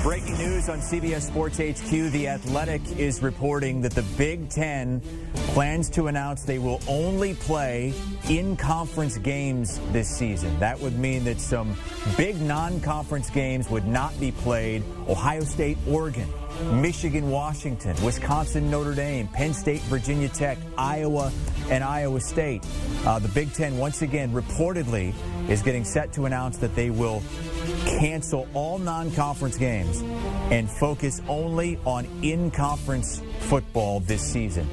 Breaking news on CBS Sports HQ. The Athletic is reporting that the Big Ten plans to announce they will only play in-conference games this season. That would mean that some big non-conference games would not be played. Ohio State, Oregon, Michigan, Washington, Wisconsin, Notre Dame, Penn State, Virginia Tech, Iowa, and Iowa State. The Big Ten, once again, reportedly is getting set to announce that they will cancel all non-conference games and focus only on in-conference football this season.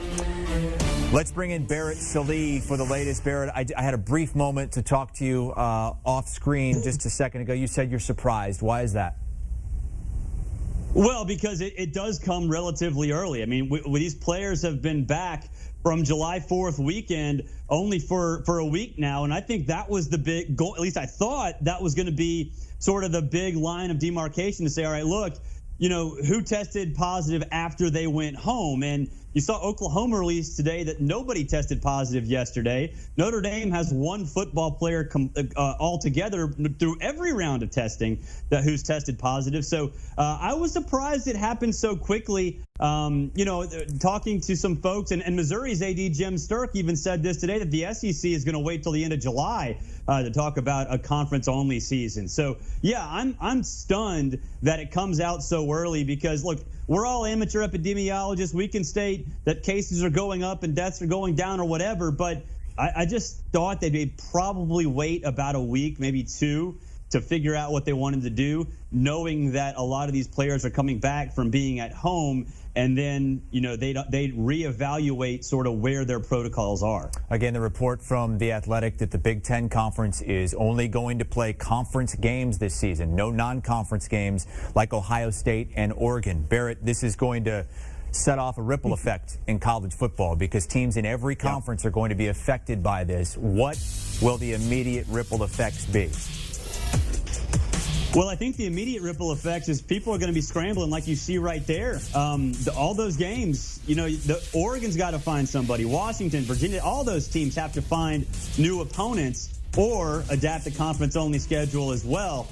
Let's bring in Barrett Sallee for the latest. Barrett, I had a brief moment to talk to you off screen just a second ago. You said you're surprised. Why is that? Well, because it does come relatively early. I mean, these players have been back from July 4th weekend only for a week now, and I think that was the big goal. At least I thought that was going to be sort of the big line of demarcation to say, all right, look, you know, who tested positive after they went home? And you saw Oklahoma release today that nobody tested positive yesterday. Notre Dame has one football player altogether through every round of testing who's tested positive. So I was surprised it happened so quickly. Talking to some folks, and Missouri's AD Jim Sturk even said this today, that the SEC is going to wait till the end of July to talk about a conference-only season. So, yeah, I'm stunned that it comes out so early because, look, we're all amateur epidemiologists. We can state that cases are going up and deaths are going down or whatever, but I just thought they'd probably wait about a week, maybe two, to figure out what they wanted to do, knowing that a lot of these players are coming back from being at home, and then, you know, they'd reevaluate sort of where their protocols are. Again, the report from The Athletic that the Big Ten Conference is only going to play conference games this season, no non-conference games like Ohio State and Oregon. Barrett, this is going to set off a ripple effect in college football because teams in every conference are going to be affected by this. What will the immediate ripple effects be? Well, I think the immediate ripple effects is people are going to be scrambling like you see right there. All those games, you know, Oregon's got to find somebody. Washington, Virginia, all those teams have to find new opponents or adapt the conference-only schedule as well.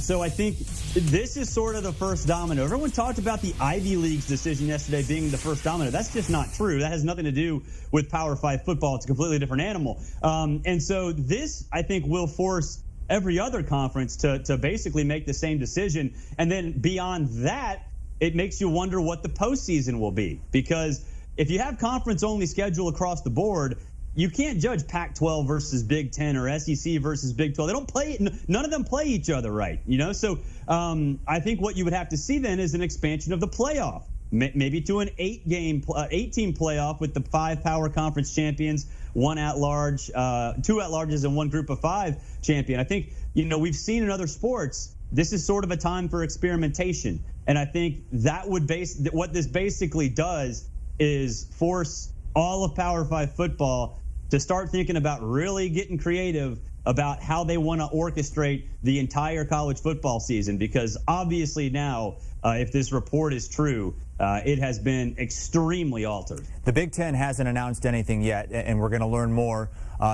So I think this is sort of the first domino. Everyone talked about the Ivy League's decision yesterday being the first domino. That's just not true. That has nothing to do with Power 5 football. It's a completely different animal. And so this, I think, will force every other conference to basically make the same decision. And then beyond that, it makes you wonder what the postseason will be. Because if you have conference-only schedule across the board, you can't judge Pac-12 versus Big Ten or SEC versus Big 12. They don't play. None of them play each other right, you know? So I think what you would have to see then is an expansion of the playoff, maybe to an 8-team playoff with the 5 power conference champions, 1 at-large, 2 at-larges, and 1 group of 5 champion. I think, you know, we've seen in other sports, this is sort of a time for experimentation. And I think that would what this basically does is force all of Power 5 football to start thinking about really getting creative about how they want to orchestrate the entire college football season. Because obviously now, if this report is true, it has been extremely altered. The Big Ten hasn't announced anything yet, and we're going to learn more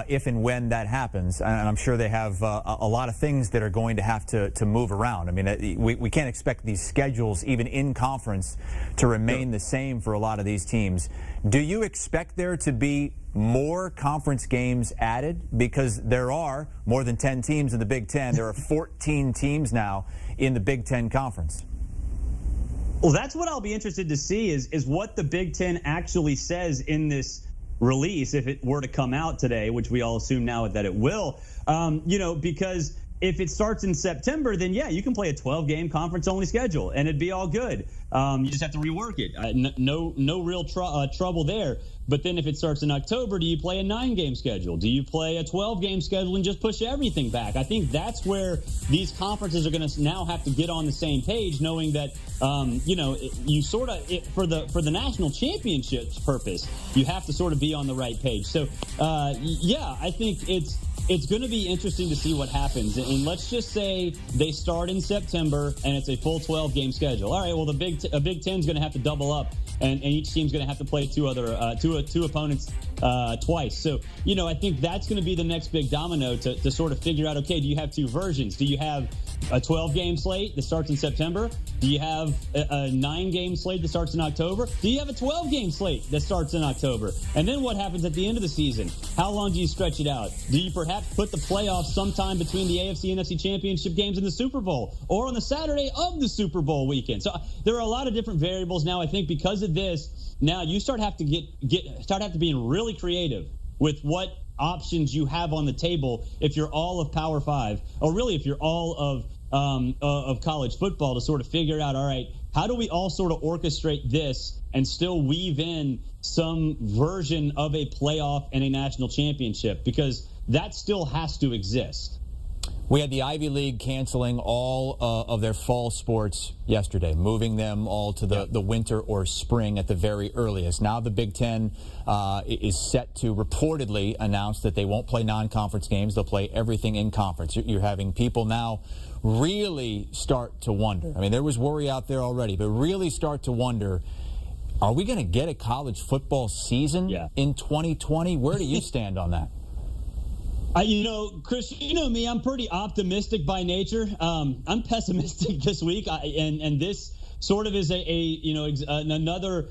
if and when that happens. And I'm sure they have a lot of things that are going to have to move around. I mean, we can't expect these schedules, even in conference, to remain the same for a lot of these teams. Do you expect there to be more conference games added? Because there are more than 10 teams in the Big Ten. There are 14 teams now in the Big Ten Conference. Well, that's what I'll be interested to see is what the Big Ten actually says in this release, if it were to come out today, which we all assume now that it will, because if it starts in September, then, yeah, you can play a 12-game conference-only schedule, and it'd be all good. You just have to rework it. No real trouble there. But then if it starts in October, do you play a 9-game schedule? Do you play a 12-game schedule and just push everything back? I think that's where these conferences are going to now have to get on the same page, knowing that, you sort of, for the national championship's purpose, you have to sort of be on the right page. So, I think it's going to be interesting to see what happens. And let's just say they start in September and it's a full 12-game schedule. All right, well, a Big Ten's going to have to double up, and each team's going to have to play two opponents twice. So, I think that's going to be the next big domino to sort of figure out, okay, do you have two versions? Do you have a 12-game slate that starts in September? Do you have a 9-game slate that starts in October? Do you have a 12-game slate that starts in October? And then what happens at the end of the season? How long do you stretch it out? Do you perhaps put the playoffs sometime between the AFC and NFC championship games and the Super Bowl, or on the Saturday of the Super Bowl weekend? So there are a lot of different variables now. I think because of this, now you start have to being really creative with what options you have on the table if you're all of Power 5, or really if you're all of college football, to sort of figure out, all right, how do we all sort of orchestrate this and still weave in some version of a playoff and a national championship, because that still has to exist. We had the Ivy League canceling all of their fall sports yesterday, moving them all to the winter or spring at the very earliest. Now the Big Ten is set to reportedly announce that they won't play non-conference games. They'll play everything in conference. You're having people now really start to wonder. I mean, there was worry out there already, but really start to wonder, are we going to get a college football season in 2020? Where do you stand on that? Chris, you know me, I'm pretty optimistic by nature. I'm pessimistic this week, and this sort of is another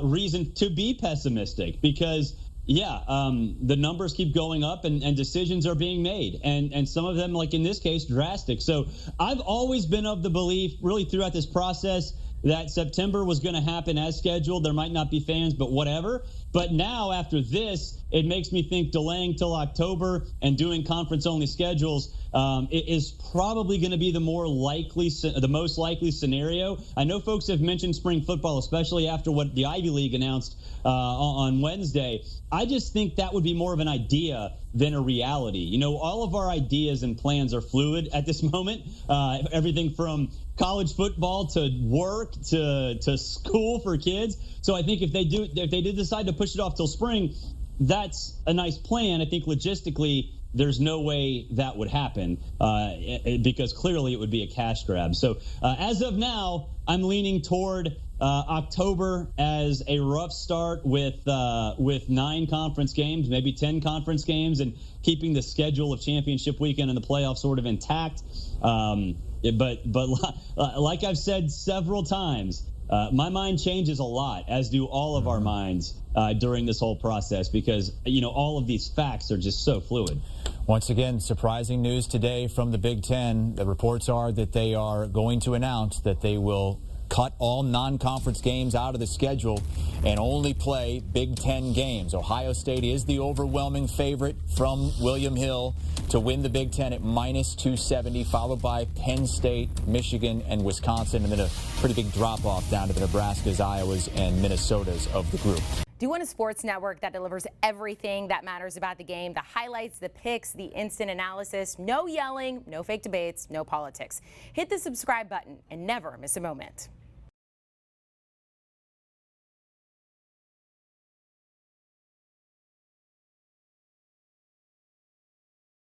reason to be pessimistic, because the numbers keep going up and decisions are being made, and some of them, like in this case, drastic. So I've always been of the belief, really throughout this process, that September was going to happen as scheduled. There might not be fans, but whatever. But now, after this, it makes me think delaying till October and doing conference-only schedules is probably going to be the most likely scenario. I know folks have mentioned spring football, especially after what the Ivy League announced on Wednesday. I just think that would be more of an idea than a reality. All of our ideas and plans are fluid at this moment. Everything from college football to work to school for kids. So I think if they did decide to push it off till spring, that's a nice plan. I think logistically, there's no way that would happen because clearly it would be a cash grab. So as of now, I'm leaning toward October as a rough start with 9 conference games, maybe 10 conference games, and keeping the schedule of championship weekend and the playoffs sort of intact. But like I've said several times, my mind changes a lot, as do all of our minds during this whole process, because all of these facts are just so fluid. Once again, surprising news today from the Big Ten. The reports are that they are going to announce that they will cut all non-conference games out of the schedule and only play Big Ten games. Ohio State is the overwhelming favorite from William Hill to win the Big Ten at -270, followed by Penn State, Michigan, and Wisconsin, and then a pretty big drop-off down to the Nebraskas, Iowas, and Minnesotas of the group. Do you want a sports network that delivers everything that matters about the game? The highlights, the picks, the instant analysis, no yelling, no fake debates, no politics. Hit the subscribe button and never miss a moment.